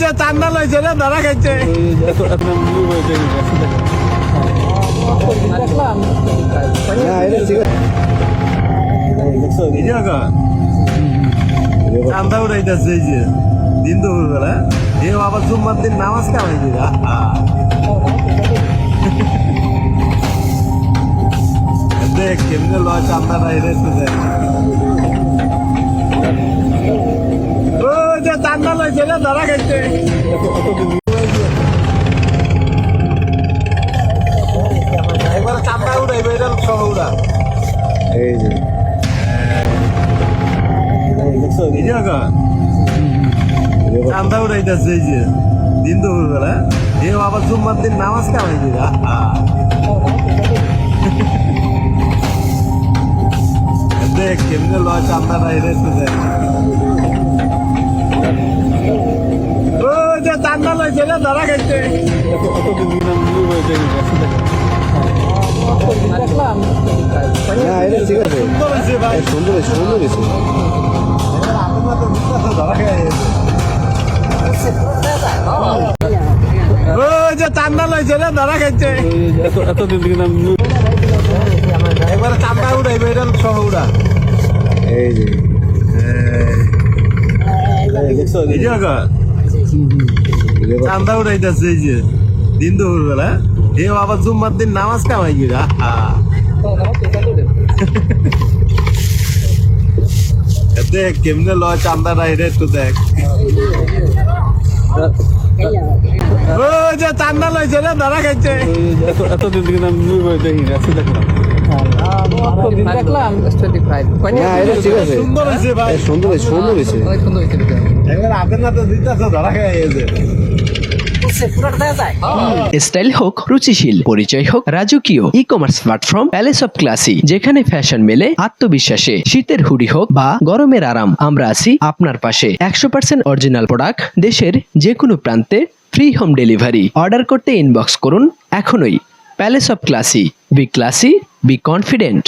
যে চান্দা লইছে রে ধরা খাইছে চান্দা উড়াইতেছে এই যে দিন দুপুর বেলা এ আবার জুম্মার দিন নামাজ কামাই দিরা দেখ কেমনে লয় চান্দাটা এরে দেখ ও যে চান্দা লইছে রে ধরা খাইছে একবার চান্দা উড়াইবে এটা সব উড়া এই যে চান্দা উড়াইতেছে এই যে দিন দুপুর বেলা এ আবার জুম্মার দিন নামাজ কামাই দিরা দেখ কেমনে লয় চান্দাটা এরে দেখ ও যে চান্দা লইছে রে ধরা খাইছে চান্দা লইছে রে ধরা খাইছে একবার চান্দা উড়াইবে এটা সহ উড়া এই যে চান্দা উড়াইতেছে এই যে দিন দুপুর বেলা এ আবার জুম্মার দিন নামাজ কামাই গিরা দেখ কেমনে লয় চান্দাটা এটা একটু দেখ ও যে চান্দা লইছে রে ধরা খাইছে এতদিন থেকে আমি দেখি সুন্দর হয়েছে ভাই সুন্দর হয়েছে একবার আপনার না তো দিতেছে ধরা খাইছে স্টাইল হোক রুচিশীল, পরিচয় হোক রাজকীয়, e commerce platform palace of classy, যেখানে ফ্যাশন মেলে আত্মবিশ্বাসে। শীতের হুডি হোক বা গরমের আরাম, আমরা আছি আপনার পাশে। 100% অরিজিনাল প্রোডাক্ট, দেশের যে কোনো প্রান্তে ফ্রি হোম ডেলিভারি। অর্ডার করতে ইনবক্স করুন এখনই। Palace of classy, B classy, be confident.